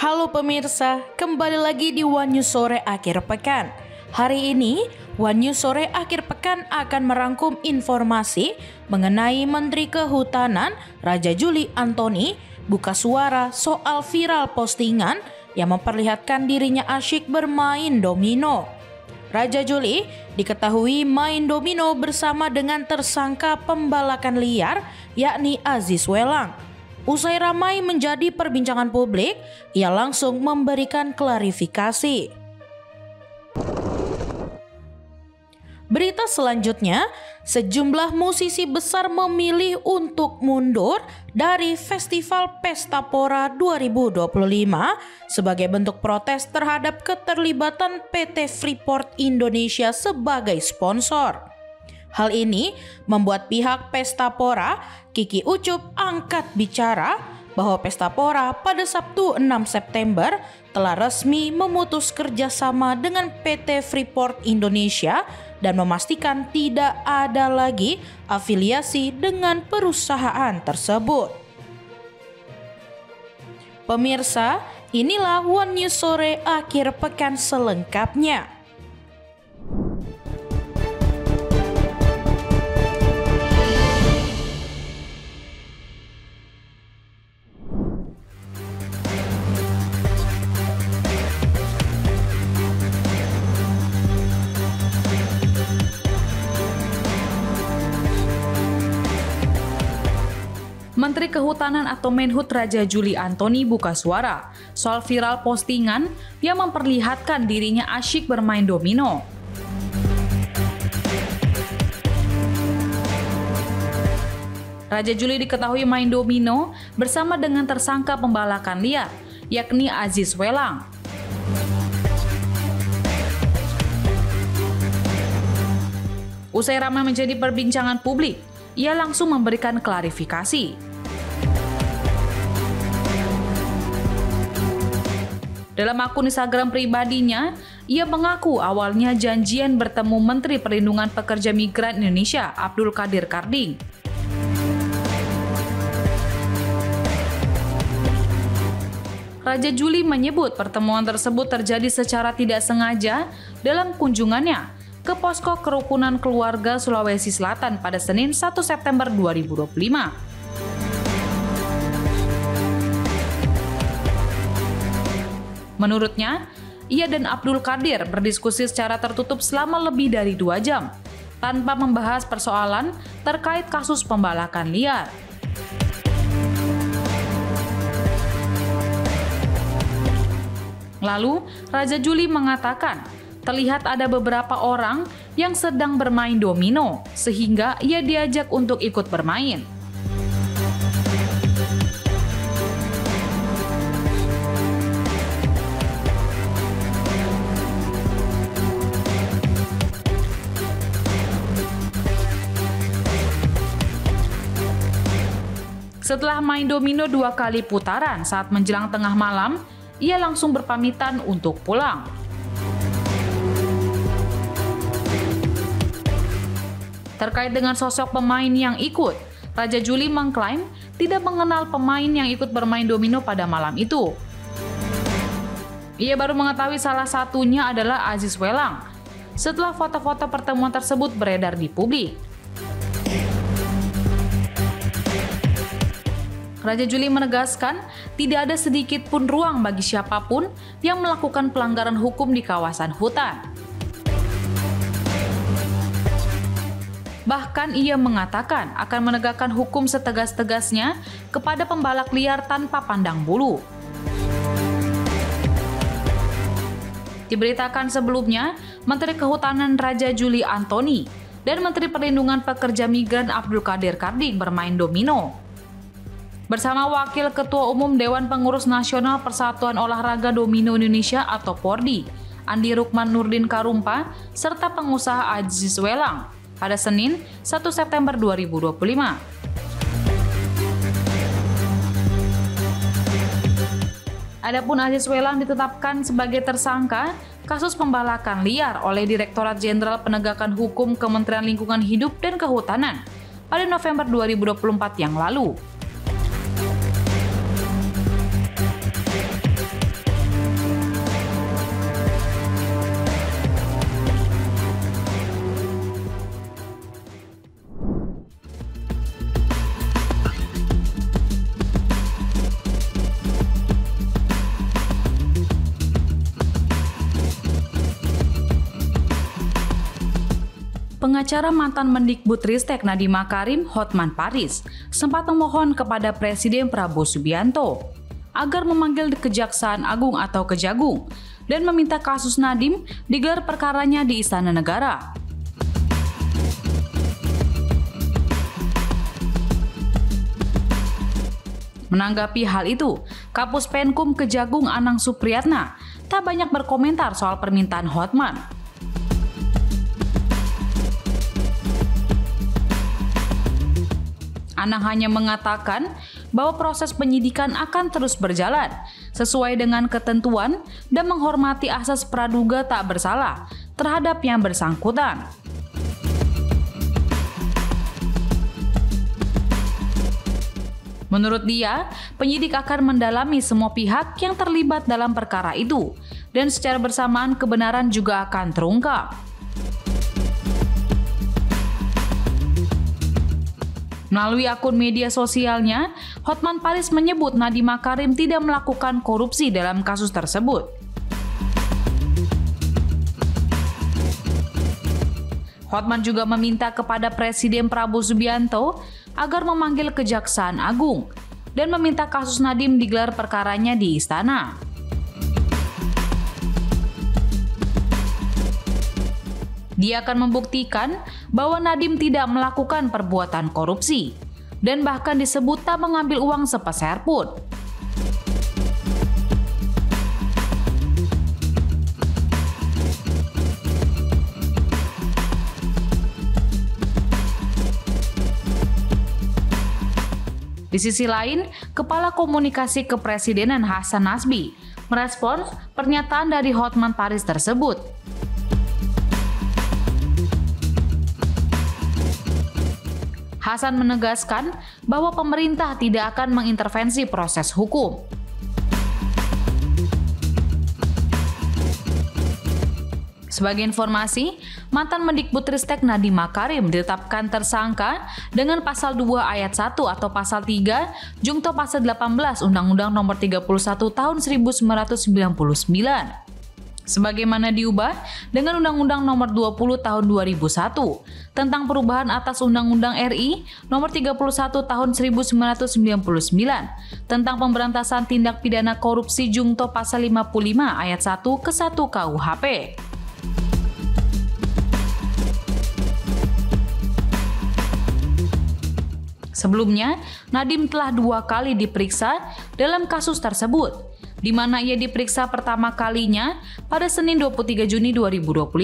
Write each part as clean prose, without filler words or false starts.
Halo pemirsa, kembali lagi di One News Sore Akhir Pekan. Hari ini, One News Sore Akhir Pekan akan merangkum informasi mengenai Menteri Kehutanan Raja Juli Antoni buka suara soal viral postingan yang memperlihatkan dirinya asyik bermain domino. Raja Juli diketahui main domino bersama dengan tersangka pembalakan liar yakni Aziz Welang. Usai ramai menjadi perbincangan publik, ia langsung memberikan klarifikasi. Berita selanjutnya, sejumlah musisi besar memilih untuk mundur dari Festival Pesta Pora 2025 sebagai bentuk protes terhadap keterlibatan PT Freeport Indonesia sebagai sponsor. Hal ini membuat pihak Pesta Pora, Kiki Ucup, angkat bicara bahwa Pesta Pora pada Sabtu 6 September telah resmi memutus kerjasama dengan PT Freeport Indonesia dan memastikan tidak ada lagi afiliasi dengan perusahaan tersebut. Pemirsa, inilah One News Sore Akhir Pekan selengkapnya. Menteri Kehutanan atau Menhut Raja Juli Antoni buka suara soal viral postingan yang memperlihatkan dirinya asyik bermain domino. Raja Juli diketahui main domino bersama dengan tersangka pembalakan liar, yakni Aziz Welang. Usai ramai menjadi perbincangan publik, ia langsung memberikan klarifikasi. Dalam akun Instagram pribadinya, ia mengaku awalnya janjian bertemu Menteri Perlindungan Pekerja Migran Indonesia, Abdul Qadir Karding. Raja Juli menyebut pertemuan tersebut terjadi secara tidak sengaja dalam kunjungannya ke Posko Kerukunan Keluarga Sulawesi Selatan pada Senin 1 September 2025. Menurutnya, ia dan Abdul Qadir berdiskusi secara tertutup selama lebih dari 2 jam, tanpa membahas persoalan terkait kasus pembalakan liar. Lalu, Raja Juli mengatakan, terlihat ada beberapa orang yang sedang bermain domino, sehingga ia diajak untuk ikut bermain. Setelah main domino 2 kali putaran saat menjelang tengah malam, ia langsung berpamitan untuk pulang. Terkait dengan sosok pemain yang ikut, Raja Juli mengklaim tidak mengenal pemain yang ikut bermain domino pada malam itu. Ia baru mengetahui salah satunya adalah Aziz Welang setelah foto-foto pertemuan tersebut beredar di publik. Raja Juli menegaskan tidak ada sedikit pun ruang bagi siapapun yang melakukan pelanggaran hukum di kawasan hutan. Bahkan ia mengatakan akan menegakkan hukum setegas-tegasnya kepada pembalak liar tanpa pandang bulu. Diberitakan sebelumnya, Menteri Kehutanan Raja Juli Antoni dan Menteri Perlindungan Pekerja Migran Abdul Qadir Karding bermain domino bersama Wakil Ketua Umum Dewan Pengurus Nasional Persatuan Olahraga Domino Indonesia atau PORDI, Andi Rukman Nurdin Karumpa, serta pengusaha Aziz Welang pada Senin 1 September 2025. Adapun Aziz Welang ditetapkan sebagai tersangka kasus pembalakan liar oleh Direktorat Jenderal Penegakan Hukum Kementerian Lingkungan Hidup dan Kehutanan pada November 2024 yang lalu. Pengacara mantan Mendikbudristek Nadiem Makarim, Hotman Paris, sempat memohon kepada Presiden Prabowo Subianto agar memanggil Kejaksaan Agung atau Kejagung dan meminta kasus Nadiem digelar perkaranya di Istana Negara. Menanggapi hal itu, Kapus Penkum Kejagung Anang Supriyatna tak banyak berkomentar soal permintaan Hotman. Anang hanya mengatakan bahwa proses penyidikan akan terus berjalan sesuai dengan ketentuan dan menghormati asas praduga tak bersalah terhadap yang bersangkutan. Menurut dia, penyidik akan mendalami semua pihak yang terlibat dalam perkara itu dan secara bersamaan kebenaran juga akan terungkap. Melalui akun media sosialnya, Hotman Paris menyebut Nadiem Makarim tidak melakukan korupsi dalam kasus tersebut. Hotman juga meminta kepada Presiden Prabowo Subianto agar memanggil Kejaksaan Agung dan meminta kasus Nadiem digelar perkaranya di istana. Dia akan membuktikan bahwa Nadiem tidak melakukan perbuatan korupsi dan bahkan disebut tak mengambil uang sepeser pun. Di sisi lain, Kepala Komunikasi Kepresidenan Hasan Nasbi merespons pernyataan dari Hotman Paris tersebut. Hasan menegaskan bahwa pemerintah tidak akan mengintervensi proses hukum. Sebagai informasi, mantan Mendikbudristek Nadiem Makarim ditetapkan tersangka dengan pasal 2 ayat 1 atau pasal 3 Jungto pasal 18 Undang-Undang Nomor 31 Tahun 1999. Sebagaimana diubah dengan Undang-Undang Nomor 20 Tahun 2001 tentang perubahan atas Undang-Undang RI Nomor 31 Tahun 1999 tentang pemberantasan tindak pidana korupsi Jungto pasal 55 ayat 1 ke 1 KUHP. Sebelumnya, Nadiem telah 2 kali diperiksa dalam kasus tersebut, di mana ia diperiksa pertama kalinya pada Senin 23 Juni 2025.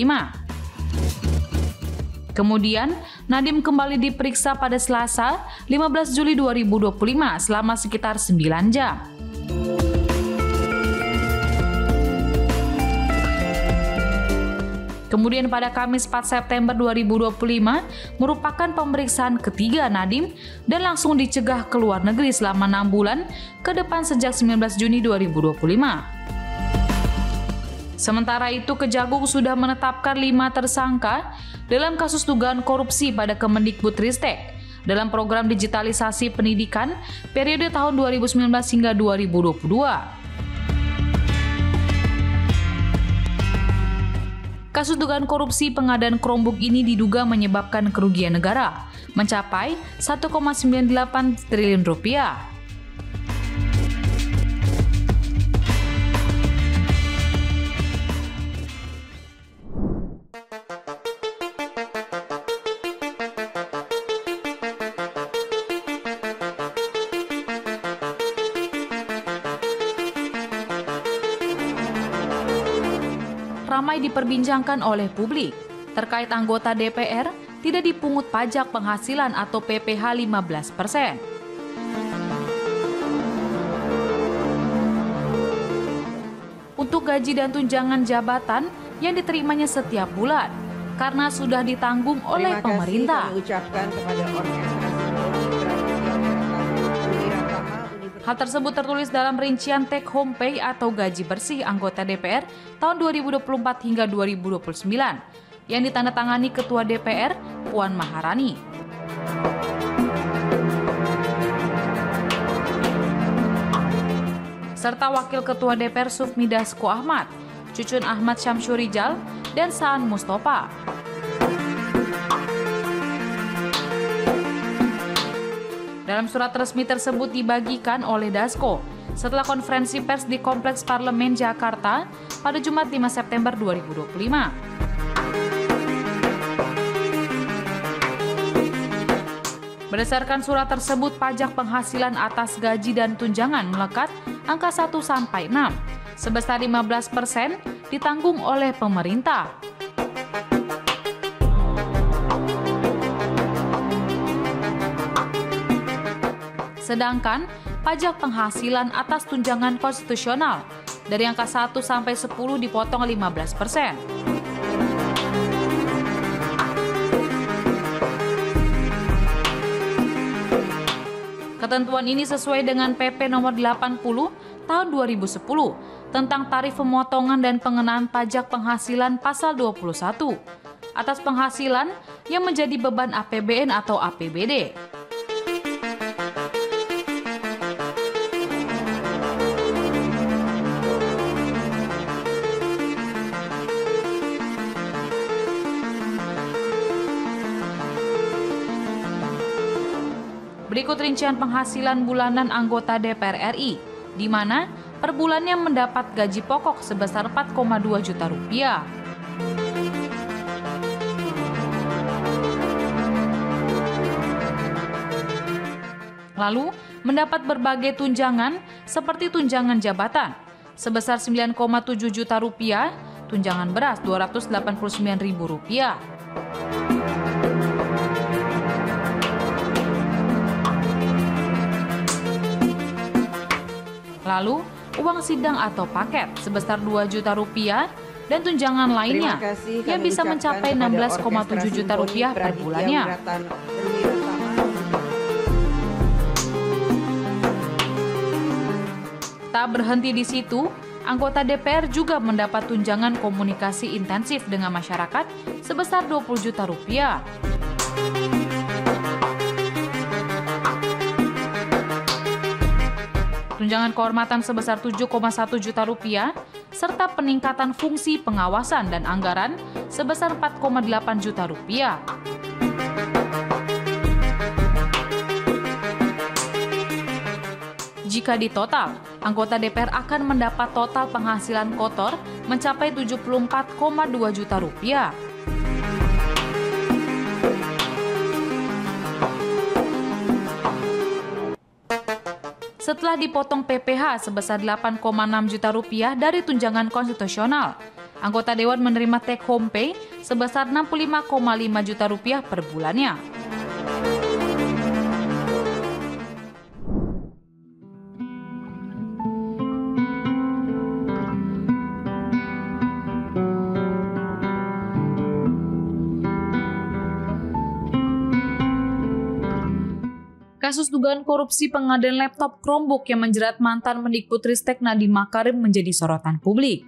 Kemudian, Nadiem kembali diperiksa pada Selasa 15 Juli 2025 selama sekitar 9 jam. Kemudian pada Kamis 4 September 2025 merupakan pemeriksaan ketiga Nadiem dan langsung dicegah ke luar negeri selama 6 bulan ke depan sejak 19 Juni 2025. Sementara itu, Kejagung sudah menetapkan 5 tersangka dalam kasus dugaan korupsi pada Kemendikbudristek dalam program digitalisasi pendidikan periode tahun 2019 hingga 2022. Kasus dugaan korupsi pengadaan Chromebook ini diduga menyebabkan kerugian negara mencapai 1,98 triliun rupiah. Ramai diperbincangkan oleh publik terkait anggota DPR tidak dipungut pajak penghasilan atau PPh 15%. Untuk gaji dan tunjangan jabatan yang diterimanya setiap bulan karena sudah ditanggung oleh pemerintah. Hal tersebut tertulis dalam rincian take home pay atau gaji bersih anggota DPR tahun 2024 hingga 2029 yang ditandatangani Ketua DPR Puan Maharani. Serta Wakil Ketua DPR Sufmi Dasko Ahmad, Cucun Ahmad Syamsurijal, dan Saan Mustafa. Dalam surat resmi tersebut dibagikan oleh Dasko setelah konferensi pers di Kompleks Parlemen Jakarta pada Jumat 5 September 2025. Berdasarkan surat tersebut, pajak penghasilan atas gaji dan tunjangan melekat angka 1 sampai 6 sebesar 15% ditanggung oleh pemerintah. Sedangkan pajak penghasilan atas tunjangan konstitusional dari angka 1 sampai 10 dipotong 15%. Ketentuan ini sesuai dengan PP nomor 80 tahun 2010 tentang tarif pemotongan dan pengenaan pajak penghasilan pasal 21 atas penghasilan yang menjadi beban APBN atau APBD. Berikut rincian penghasilan bulanan anggota DPR RI, di mana per bulannya mendapat gaji pokok sebesar 4,2 juta rupiah. Lalu, mendapat berbagai tunjangan seperti tunjangan jabatan sebesar 9,7 juta rupiah, tunjangan beras Rp289.000 rupiah. Lalu, uang sidang atau paket sebesar 2 juta rupiah dan tunjangan lainnya yang bisa mencapai 16,7 juta rupiah per bulannya. Tak berhenti di situ, anggota DPR juga mendapat tunjangan komunikasi intensif dengan masyarakat sebesar 20 juta rupiah. Tunjangan kehormatan sebesar 7,1 juta rupiah, serta peningkatan fungsi pengawasan dan anggaran sebesar 4,8 juta rupiah. Jika ditotal, anggota DPR akan mendapat total penghasilan kotor mencapai 74,2 juta rupiah. Setelah dipotong PPh sebesar 8,6 juta rupiah dari tunjangan konstitusional, anggota Dewan menerima take home pay sebesar 65,5 juta rupiah per bulannya. Kasus dugaan korupsi pengadaan laptop Chromebook yang menjerat mantan Mendikbudristek Nadiem Makarim menjadi sorotan publik.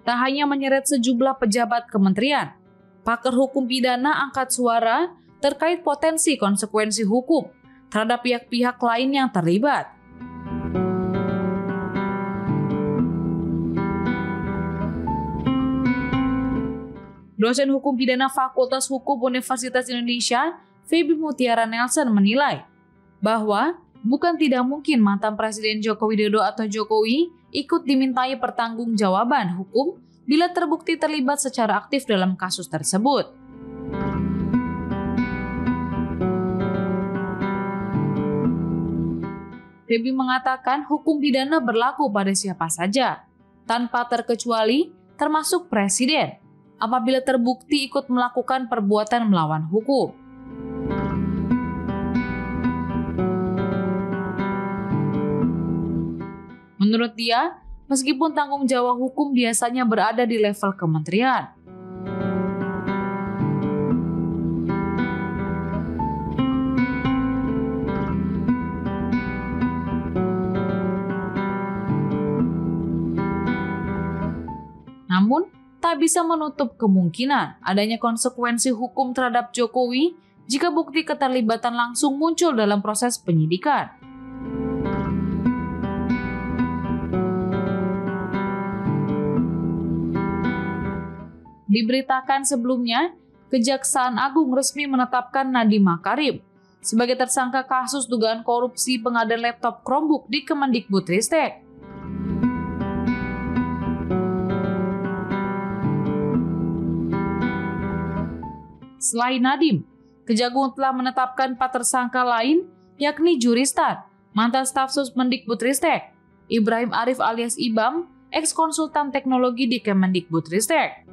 Tak hanya menyeret sejumlah pejabat kementerian, pakar hukum pidana angkat suara terkait potensi konsekuensi hukum terhadap pihak-pihak lain yang terlibat. Dosen Hukum Pidana Fakultas Hukum Universitas Indonesia, Feby Mutiara Nelson menilai bahwa bukan tidak mungkin mantan Presiden Joko Widodo atau Jokowi ikut dimintai pertanggungjawaban hukum bila terbukti terlibat secara aktif dalam kasus tersebut. Feby mengatakan hukum pidana berlaku pada siapa saja, tanpa terkecuali termasuk Presiden, apabila terbukti ikut melakukan perbuatan melawan hukum. Menurut dia, meskipun tanggung jawab hukum biasanya berada di level kementerian, namun tak bisa menutup kemungkinan adanya konsekuensi hukum terhadap Jokowi jika bukti keterlibatan langsung muncul dalam proses penyidikan. Diberitakan sebelumnya, Kejaksaan Agung resmi menetapkan Nadiem Makarim sebagai tersangka kasus dugaan korupsi pengadaan laptop Chromebook di Kemendikbudristek. Selain Nadiem, Kejagung telah menetapkan 4 tersangka lain, yakni Juristan, mantan staf Susmendikbudristek, Ibrahim Arif alias Ibam, eks-konsultan teknologi di Kemendikbudristek.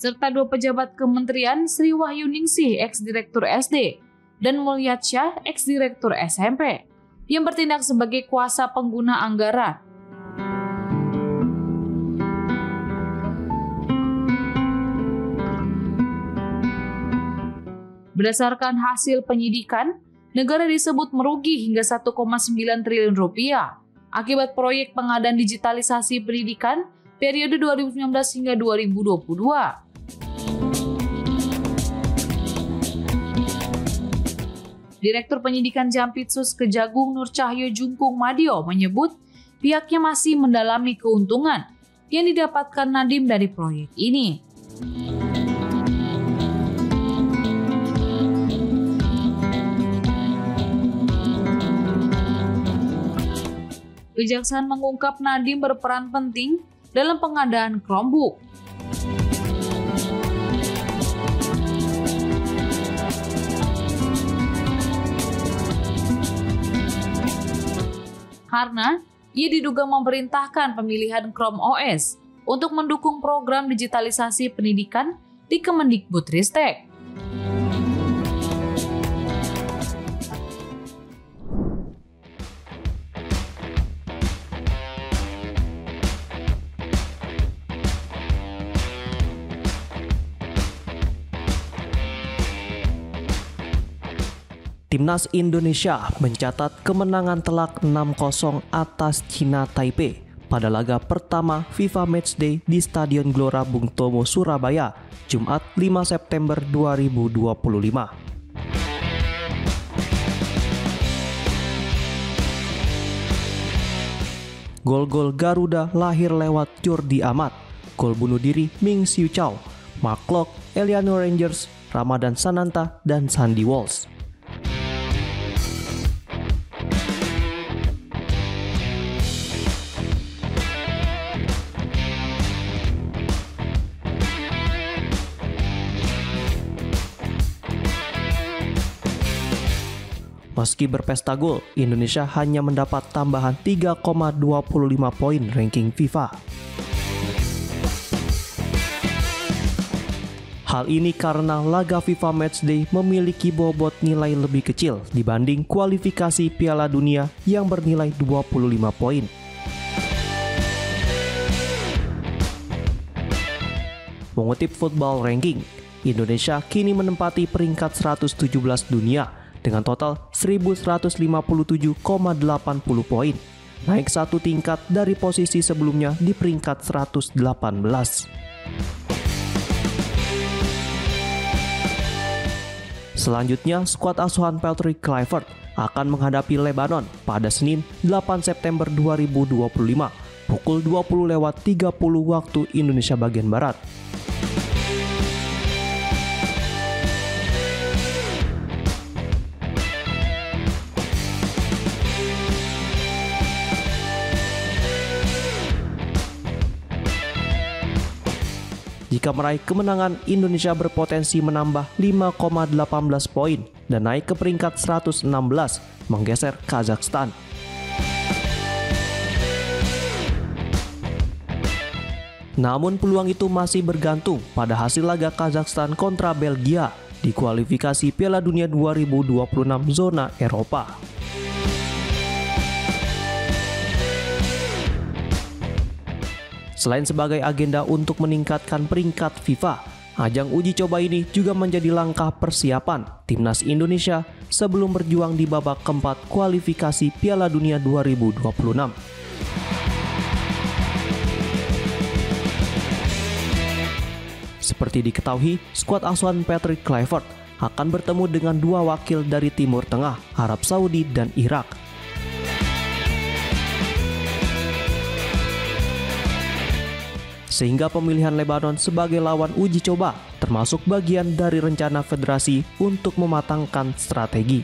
Serta 2 pejabat kementerian, Sri Wahyuningsih, eks-direktur SD, dan Mulyasyah, eks-direktur SMP, yang bertindak sebagai kuasa pengguna anggaran. Berdasarkan hasil penyidikan, negara disebut merugi hingga 1,9 triliun rupiah akibat proyek pengadaan digitalisasi pendidikan periode 2019 hingga 2022. Direktur Penyidikan Jampitsus Kejagung Nur Cahyo Jungkung Madio menyebut pihaknya masih mendalami keuntungan yang didapatkan Nadiem dari proyek ini. Kejaksaan mengungkap Nadiem berperan penting dalam pengadaan Chromebook. Karena ia diduga memerintahkan pemilihan Chrome OS untuk mendukung program digitalisasi pendidikan di Kemendikbudristek. Timnas Indonesia mencatat kemenangan telak 6-0 atas China Taipei pada laga pertama FIFA Matchday di Stadion Gelora Bung Tomo, Surabaya, Jumat 5 September 2025. Gol-gol Garuda lahir lewat Jordi Amat, gol bunuh diri Ming Siu Chow, Mark Klok, Eliano Rangers, Ramadan Sananta, dan Sandy Walsh. Meski berpesta gol, Indonesia hanya mendapat tambahan 3,25 poin ranking FIFA. Hal ini karena laga FIFA Matchday memiliki bobot nilai lebih kecil dibanding kualifikasi Piala Dunia yang bernilai 25 poin. Mengutip Football Ranking, Indonesia kini menempati peringkat 117 dunia dengan total 1157,80 poin, naik 1 tingkat dari posisi sebelumnya di peringkat 118. Selanjutnya, skuad asuhan Patrick Kluivert akan menghadapi Lebanon pada Senin 8 September 2025 pukul 20.30 waktu Indonesia bagian Barat. Jika meraih kemenangan, Indonesia berpotensi menambah 5,18 poin dan naik ke peringkat 116, menggeser Kazakhstan. Namun peluang itu masih bergantung pada hasil laga Kazakhstan kontra Belgia di kualifikasi Piala Dunia 2026 zona Eropa. Selain sebagai agenda untuk meningkatkan peringkat FIFA, ajang uji coba ini juga menjadi langkah persiapan Timnas Indonesia sebelum berjuang di babak keempat kualifikasi Piala Dunia 2026. Seperti diketahui, skuad asuhan Patrick Kluivert akan bertemu dengan dua wakil dari Timur Tengah, Arab Saudi dan Irak. Sehingga pemilihan Lebanon sebagai lawan uji coba termasuk bagian dari rencana federasi untuk mematangkan strategi.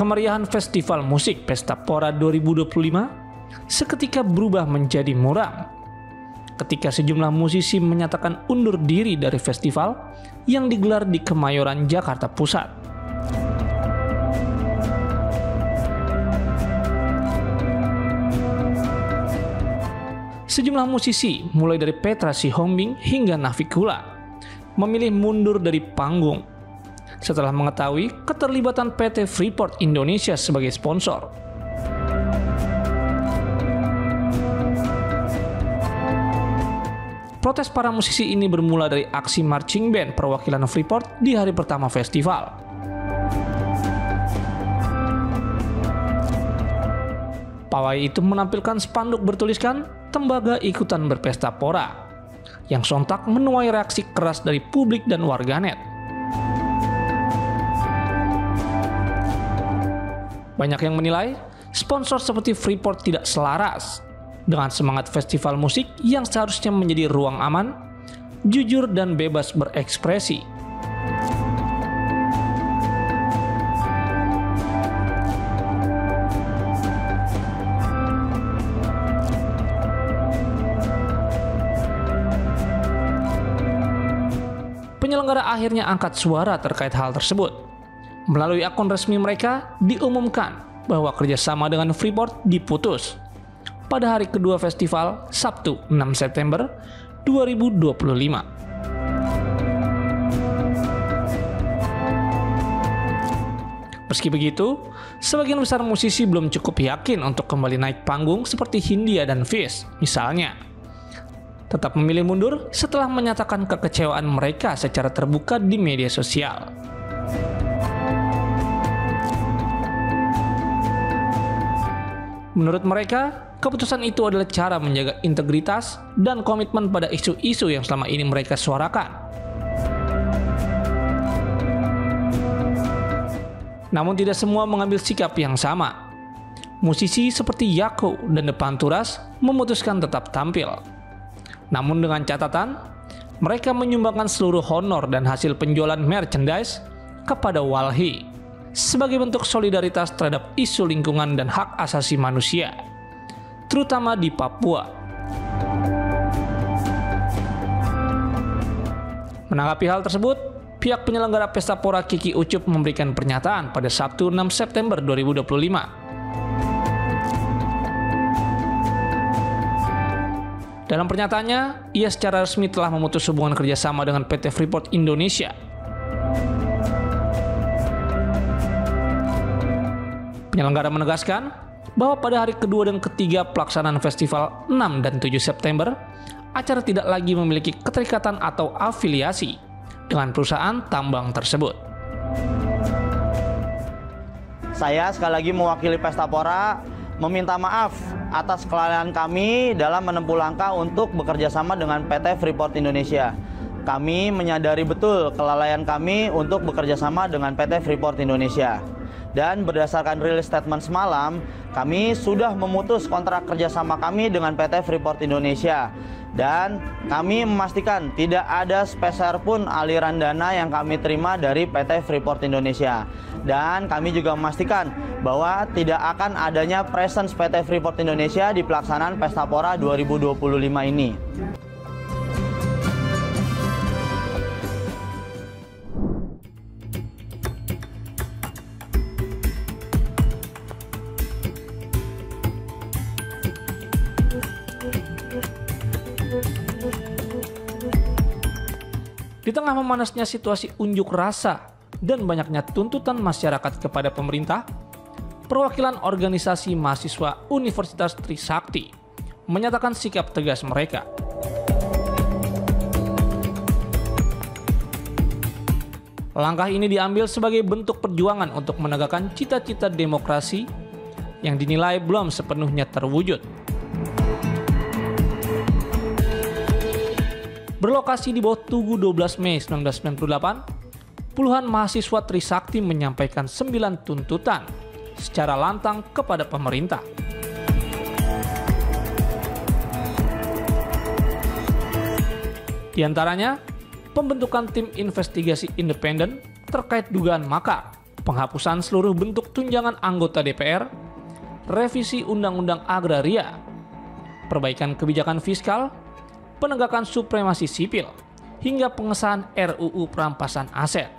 Kemeriahan Festival Musik Pesta Pora 2025 seketika berubah menjadi muram ketika sejumlah musisi menyatakan undur diri dari festival yang digelar di Kemayoran, Jakarta Pusat. Sejumlah musisi, mulai dari Petra Sihombing hingga Navikula, memilih mundur dari panggung setelah mengetahui keterlibatan PT Freeport Indonesia sebagai sponsor. Protes para musisi ini bermula dari aksi marching band perwakilan Freeport di hari pertama festival. Pawai itu menampilkan spanduk bertuliskan "Tembaga ikutan berpesta pora", yang sontak menuai reaksi keras dari publik dan warganet. Banyak yang menilai sponsor seperti Freeport tidak selaras dengan semangat festival musik yang seharusnya menjadi ruang aman, jujur dan bebas berekspresi. Penyelenggara akhirnya angkat suara terkait hal tersebut. Melalui akun resmi mereka, diumumkan bahwa kerjasama dengan Freeport diputus pada hari kedua festival, Sabtu 6 September 2025. Meski begitu, sebagian besar musisi belum cukup yakin untuk kembali naik panggung seperti Hindia dan Fish, misalnya. Tetap memilih mundur setelah menyatakan kekecewaan mereka secara terbuka di media sosial. Menurut mereka, keputusan itu adalah cara menjaga integritas dan komitmen pada isu-isu yang selama ini mereka suarakan. Namun tidak semua mengambil sikap yang sama. Musisi seperti Yako dan The Panturas memutuskan tetap tampil. Namun dengan catatan, mereka menyumbangkan seluruh honor dan hasil penjualan merchandise kepada Walhi sebagai bentuk solidaritas terhadap isu lingkungan dan hak asasi manusia, terutama di Papua. Menanggapi hal tersebut, pihak penyelenggara Pesta Pora Kiki Ucup memberikan pernyataan pada Sabtu 6 September 2025. Dalam pernyataannya, ia secara resmi telah memutus hubungan kerjasama dengan PT Freeport Indonesia. Penyelenggara menegaskan bahwa pada hari kedua dan ketiga pelaksanaan festival 6 dan 7 September, acara tidak lagi memiliki keterikatan atau afiliasi dengan perusahaan tambang tersebut. Saya sekali lagi mewakili Pesta Pora meminta maaf atas kelalaian kami dalam menempuh langkah untuk bekerja sama dengan PT Freeport Indonesia. Kami menyadari betul kelalaian kami untuk bekerja sama dengan PT Freeport Indonesia. Dan berdasarkan rilis statement semalam, kami sudah memutus kontrak kerjasama kami dengan PT Freeport Indonesia. Dan kami memastikan tidak ada sepeser pun aliran dana yang kami terima dari PT Freeport Indonesia. Dan kami juga memastikan bahwa tidak akan adanya presence PT Freeport Indonesia di pelaksanaan Pesta Pora 2025 ini. Di tengah memanasnya situasi unjuk rasa dan banyaknya tuntutan masyarakat kepada pemerintah, perwakilan organisasi mahasiswa Universitas Trisakti menyatakan sikap tegas mereka. Langkah ini diambil sebagai bentuk perjuangan untuk menegakkan cita-cita demokrasi yang dinilai belum sepenuhnya terwujud. Berlokasi di bawah Tugu 12 Mei 1998, puluhan mahasiswa Trisakti menyampaikan 9 tuntutan secara lantang kepada pemerintah. Di antaranya, pembentukan tim investigasi independen terkait dugaan makar, penghapusan seluruh bentuk tunjangan anggota DPR, revisi Undang-Undang Agraria, perbaikan kebijakan fiskal, penegakan supremasi sipil, hingga pengesahan RUU perampasan aset.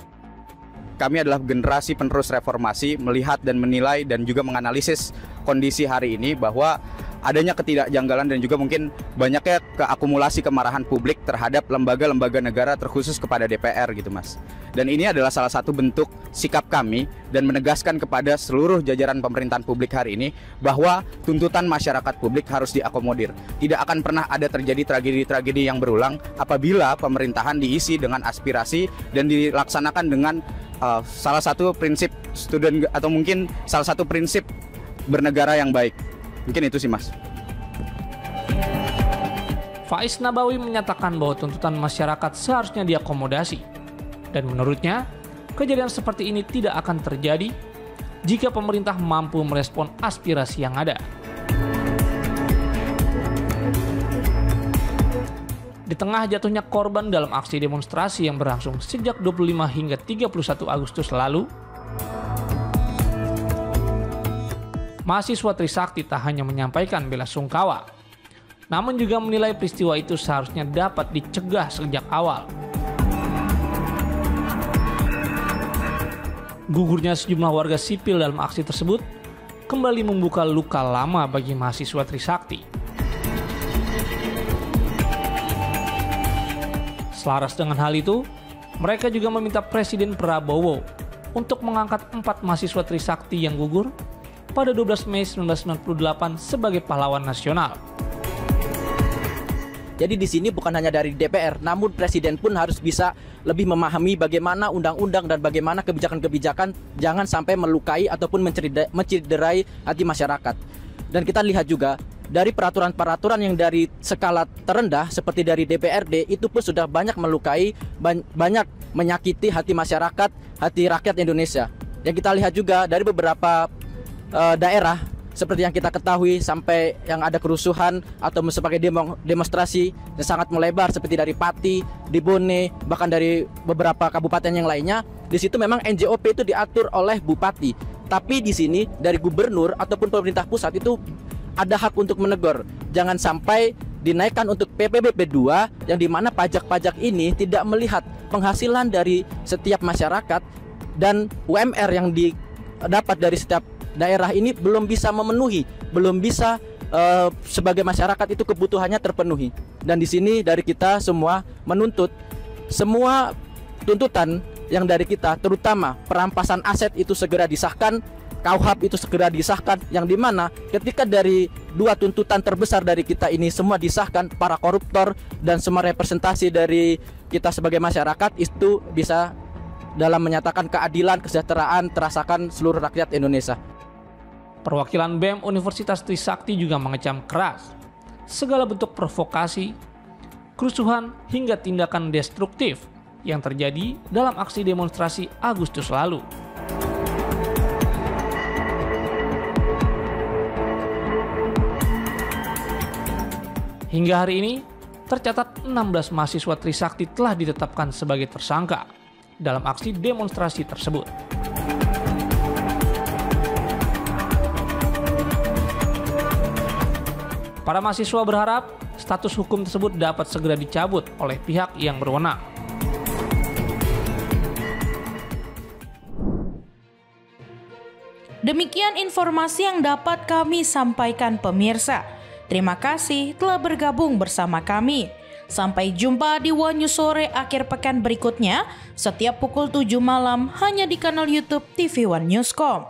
Kami adalah generasi penerus reformasi, melihat dan menilai dan juga menganalisis kondisi hari ini bahwa adanya ketidakjanggalan dan juga mungkin banyaknya keakumulasi kemarahan publik terhadap lembaga-lembaga negara terkhusus kepada DPR gitu Mas. Dan ini adalah salah satu bentuk sikap kami dan menegaskan kepada seluruh jajaran pemerintahan publik hari ini bahwa tuntutan masyarakat publik harus diakomodir. Tidak akan pernah ada terjadi tragedi-tragedi yang berulang apabila pemerintahan diisi dengan aspirasi dan dilaksanakan dengan salah satu prinsip student atau mungkin salah satu prinsip bernegara yang baik. Mungkin itu sih Mas. Faiz Nabawi menyatakan bahwa tuntutan masyarakat seharusnya diakomodasi. Dan menurutnya, kejadian seperti ini tidak akan terjadi jika pemerintah mampu merespon aspirasi yang ada. Di tengah jatuhnya korban dalam aksi demonstrasi yang berlangsung sejak 25 hingga 31 Agustus lalu, mahasiswa Trisakti tak hanya menyampaikan bela sungkawa, namun juga menilai peristiwa itu seharusnya dapat dicegah sejak awal. Gugurnya sejumlah warga sipil dalam aksi tersebut kembali membuka luka lama bagi mahasiswa Trisakti. Selaras dengan hal itu, mereka juga meminta Presiden Prabowo untuk mengangkat 4 mahasiswa Trisakti yang gugur pada 12 Mei 1998 sebagai pahlawan nasional. Jadi di sini bukan hanya dari DPR, namun Presiden pun harus bisa lebih memahami bagaimana undang-undang dan bagaimana kebijakan-kebijakan jangan sampai melukai ataupun mencederai hati masyarakat. Dan kita lihat juga dari peraturan-peraturan yang dari skala terendah seperti dari DPRD itu pun sudah banyak melukai, banyak menyakiti hati masyarakat, hati rakyat Indonesia. Yang kita lihat juga dari beberapa daerah seperti yang kita ketahui sampai yang ada kerusuhan atau sebagai demonstrasi yang sangat melebar seperti dari Pati, di Bone, bahkan dari beberapa kabupaten yang lainnya. Di situ memang NJOP itu diatur oleh bupati. Tapi di sini dari gubernur ataupun pemerintah pusat itu ada hak untuk menegur. Jangan sampai dinaikkan untuk PPBP 2 yang dimana pajak-pajak ini tidak melihat penghasilan dari setiap masyarakat dan UMR yang didapat dari setiap daerah ini belum bisa memenuhi, belum bisa sebagai masyarakat itu kebutuhannya terpenuhi. Dan di sini dari kita semua menuntut semua tuntutan yang dari kita, terutama perampasan aset itu segera disahkan, KUHP itu segera disahkan, yang dimana ketika dari 2 tuntutan terbesar dari kita ini semua disahkan, para koruptor dan semua representasi dari kita sebagai masyarakat itu bisa dalam menyatakan keadilan, kesejahteraan terasakan seluruh rakyat Indonesia. Perwakilan BEM Universitas Trisakti juga mengecam keras segala bentuk provokasi, kerusuhan, hingga tindakan destruktif yang terjadi dalam aksi demonstrasi Agustus lalu. Hingga hari ini, tercatat 16 mahasiswa Trisakti telah ditetapkan sebagai tersangka dalam aksi demonstrasi tersebut. Para mahasiswa berharap status hukum tersebut dapat segera dicabut oleh pihak yang berwenang. Demikian informasi yang dapat kami sampaikan pemirsa. Terima kasih telah bergabung bersama kami. Sampai jumpa di One News Sore akhir pekan berikutnya setiap pukul 7 malam hanya di kanal YouTube TV One Newscom.